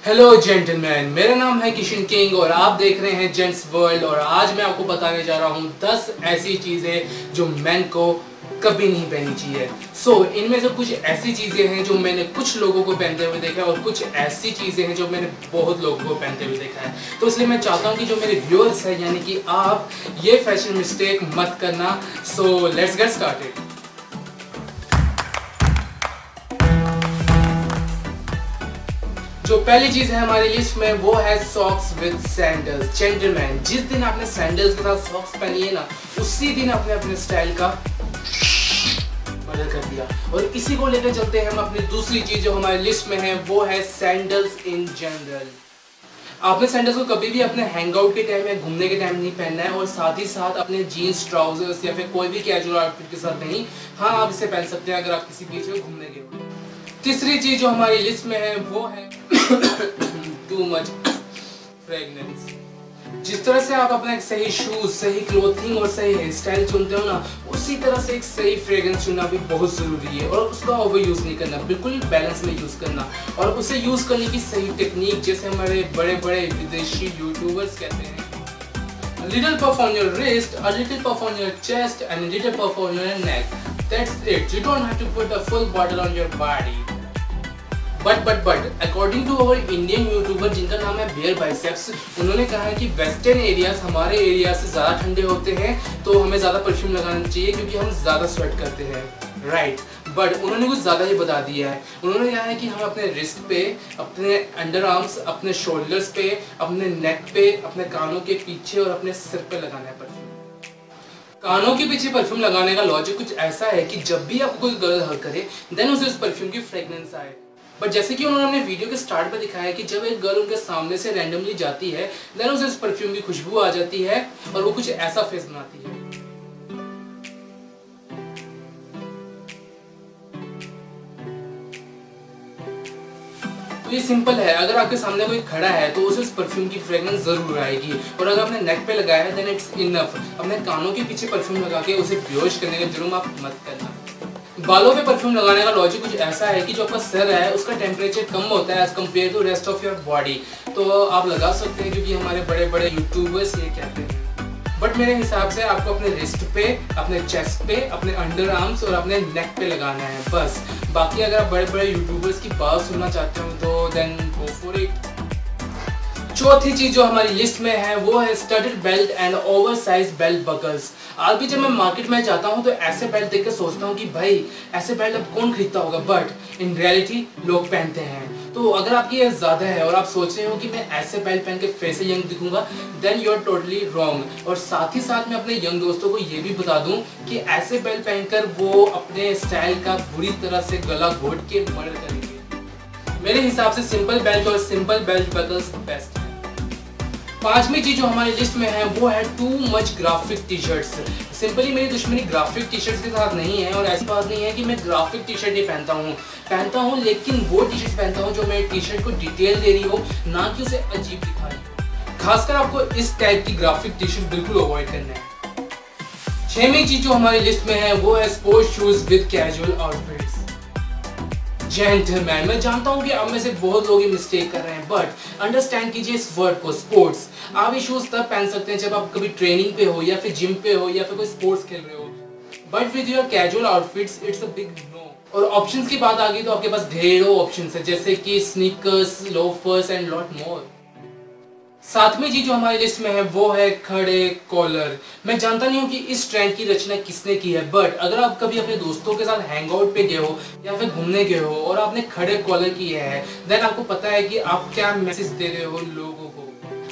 Hello gentleman, मेरा नाम है किशन किंग और आप देख रहे हैं जेंट्स वर्ल्ड। और आज मैं आपको बताने जा रहा हूँ 10 ऐसी चीज़ें जो मैन को कभी नहीं पहननी चाहिए। इनमें से कुछ ऐसी चीज़ें हैं जो मैंने कुछ लोगों को पहनते हुए देखा है और कुछ ऐसी चीज़ें हैं जो मैंने बहुत लोगों को पहनते हुए देखा है। तो इसलिए मैं चाहता हूँ कि जो मेरे व्यूअर्स हैं यानी कि आप ये फैशन मिस्टेक मत करना। So let's get started. जो पहली चीज है हमारी लिस्ट में वो है सॉक्स विद सैंडल्स। जेंटलमैन, जिस दिन आपने सैंडल्स के साथ सॉक्स पहनी है ना, उसी दिन आपने अपने स्टाइल का बदल कर दिया। और इसी को लेकर चलते हैं हम अपनी दूसरी चीज जो हमारी लिस्ट में है, वो है सैंडल्स इन जनरल। आपने सैंडल्स को कभी भी अपने हैंगआउट के टाइम या घूमने के टाइम नहीं पहनना है, और साथ ही साथ अपने जीन्स, ट्राउजर्स या फिर कोई भी कैजुअल आउटफिट के साथ नहीं। हाँ, आप इसे पहन सकते हैं अगर आप किसी बीच में घूमने गए हो। तीसरी चीज जो हमारी लिस्ट में है वो है टू मच फ्रेगनेंस। जिस तरह से आप अपना एक सही शूज, सही क्लोथिंग और सही हेयर स्टाइल चुनते हो ना, उसी तरह से एक सही फ्रेग्रेंस चुनना भी बहुत जरूरी है। और उसका ओवर यूज नहीं करना, बिल्कुल बैलेंस में यूज करना। और उसे यूज करने की सही टेक्निक, जैसे हमारे बड़े बड़े विदेशी यूट्यूबर्स कहते हैं, a little puff on your wrist, a little puff on your chest and a little puff on your neck. That's it. You don't have to put a full bottle on your body. But according to our Indian YouTuber जिनका नाम है bear biceps, उन्होंने कहा है कि western areas हमारे area से ज़्यादा ठंडे होते हैं, तो हमें ज़्यादा परफ्यूम लगाना चाहिए क्योंकि हम ज़्यादा स्वेट करते हैं, राइट। बट उन्होंने कुछ ज़्यादा ही बता दिया है। उन्होंने कहा है कि हम अपने रिस्ट पे, अपने अंडर आर्म्स, अपने शोल्डर्स पे, अपने नेक पे, अपने कानों के पीछे और अपने सिर पे लगाना है परफ्यूम। कानों के पीछे परफ्यूम लगाने का लॉजिक कुछ ऐसा है कि जब भी आपको कोई गर्ल हग करे देन उसे उस परफ्यूम की फ्रेग्रेंस आए। बट जैसे कि उन्होंने अपने वीडियो के स्टार्ट में दिखाया है कि जब एक गर्ल उनके सामने से रैंडमली जाती है देन उसे उस परफ्यूम की खुशबू आ जाती है और वो कुछ ऐसा फेस बनाती है। तो ये सिंपल है, अगर आपके सामने कोई खड़ा है तो उसे उस परफ्यूम की फ्रेग्रेंस जरूर आएगी। और अगर आपने नेक पे लगाया है देन इट्स इनफ। अपने कानों के पीछे परफ्यूम लगा के उसे बेहोश करने का जुर्म आप मत करना। बालों पे परफ्यूम लगाने का लॉजिक कुछ ऐसा है कि जो आपका सर है उसका टेम्परेचर कम होता है as compare to rest of your body. तो आप लगा सकते हैं क्योंकि हमारे बड़े बड़े यूट्यूबर्स ये कहते हैं। बट मेरे हिसाब से आपको अपने रिस्ट पे, अपने चेस्ट पे, अपने अंडर आर्म्स और अपने नेक पे लगाना है बस। बाकी अगर आप बड़े बड़े यूट्यूबर्स की बात सुनना चाहते हो तो देन गो फॉर इट। चौथी चीज जो हमारी लिस्ट में है वो है studded belt and oversize belt buckles. आज भी जब मैं मार्केट में जाता हूँ तो ऐसे बेल्ट देख कर सोचता हूँ कि भाई ऐसे बेल्ट अब कौन खरीदता होगा, बट इन रियलिटी लोग पहनते हैं। तो अगर आपकी ये ज़्यादा है और आप सोच रहे हो कि मैं ऐसे बेल्ट पहन के फिर से यंग दिखूंगा, then you are totally wrong. और साथ ही साथ मैं अपने यंग दोस्तों को ये भी बता दूं कि ऐसे बेल्ट पहनकर वो अपने स्टाइल का बुरी तरह से गला घोट के मर्डर करेंगे। मेरे हिसाब से सिंपल बेल्ट और सिंपल बेल्ट बकल्स बेस्ट है। पांचवी चीज जो हमारी लिस्ट में है वो है too much graphic T shirts. Simply मेरी दुश्मनी ग्राफिक टी शर्ट्स के साथ नहीं है, और ऐसी बात नहीं है कि मैं ग्राफिक टी शर्ट ही पहनता हूँ, लेकिन वो टी शर्ट पहनता हूँ जो मेरी टी शर्ट को डिटेल दे रही हो, ना कि उसे अजीब दिखा रही हो। खासकर आपको इस टाइप की ग्राफिक टी शर्ट बिल्कुल अवॉइड करना है। छठवीं चीज जो हमारी लिस्ट में है वो है sports shoes with casual outfits. Gentleman, मैं जानता हूँ कि अब में से बहुत लोग ये मिस्टेक कर रहे हैं, बट अंडरस्टैंड कीजिए इस वर्ड को, स्पोर्ट्स। आप ये शूज तब पहन सकते हैं जब आप कभी ट्रेनिंग पे हो या फिर जिम पे हो या फिर कोई स्पोर्ट्स खेल रहे हो, but with your casual outfits it's a big no. और ऑप्शंस की बात आ गई तो आपके पास ढेरों ऑप्शंस है, जैसे कि sneakers, loafers and lot more. सातवीं चीज जो हमारी लिस्ट में है वो है खड़े कॉलर। मैं जानता नहीं हूँ कि इस ट्रेंड की रचना किसने की है, बट अगर आप कभी अपने दोस्तों के साथ हैंग आउट पे गए हो या फिर घूमने गए हो और आपने खड़े कॉलर किए है, देन आपको पता है कि आप क्या मैसेज दे रहे हो लोगों को।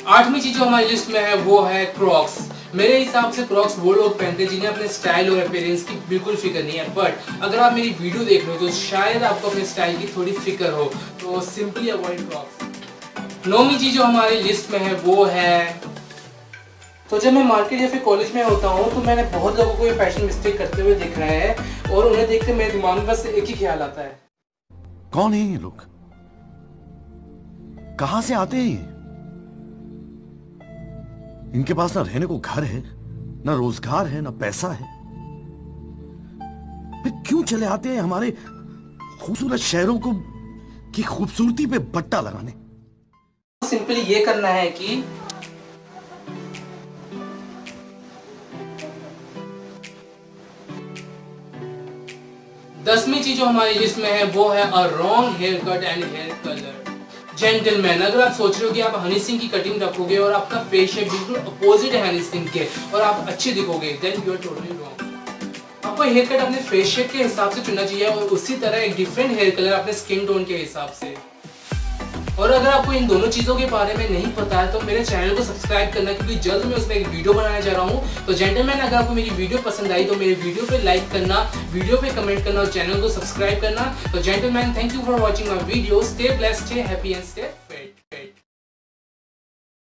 आठवीं चीज जो हमारी लिस्ट में है वो है क्रॉक्स। मेरे हिसाब से क्रॉक्स वो लोग पहनते हैं जिन्हें अपने स्टाइल और अपीयरेंस की बिल्कुल फिक्र नहीं है, बट अगर आप मेरी वीडियो देख रहे हो तो शायद आपको अपने स्टाइल की थोड़ी फिक्र हो, तो सिंपली अवॉइड क्रॉक्स। नौवीं चीज जो हमारी लिस्ट में है वो है, तो जब मैं मार्केट या फिर कॉलेज में होता हूँ तो मैंने बहुत लोगों को ये फैशन मिस्टेक करते हुए दिख रहा है, और उन्हें देखकर मेरे दिमाग में बस एक ही ख्याल आता है, कौन है ये लोग, कहां से आते हैं ये? इनके पास ना रहने को घर है, ना रोजगार है, ना पैसा है, फिर क्यों चले आते हैं हमारे खूबसूरत शहरों को की खूबसूरती पे बट्टा लगाने? सिंपली ये करना है कि दसवीं चीज जो हमारी लिस्ट में है वो है a wrong haircut and hair colour. Gentleman, अगर आप सोच रहे हो कि आप हनी सिंह की कटिंग रखोगे और आपका फेस शेप बिल्कुल अपोजिट है हनी सिंह के और आप अच्छे दिखोगे, then you are totally wrong. आपको हेयर कट अपने फेस शेप के हिसाब से चुनना चाहिए और उसी तरह एक डिफरेंट हेयर कलर अपने स्किन टोन के हिसाब से। और अगर आपको इन दोनों चीज़ों के बारे में नहीं पता है तो मेरे चैनल को सब्सक्राइब करना, क्योंकि जल्द मैं उसमें एक वीडियो बनाने जा रहा हूँ। तो जेंटलमैन, अगर आपको मेरी वीडियो पसंद आई तो मेरे वीडियो पे लाइक करना, वीडियो पे कमेंट करना और चैनल को सब्सक्राइब करना। तो gentleman, thank you for watching my video. Stay blessed, stay happy and stay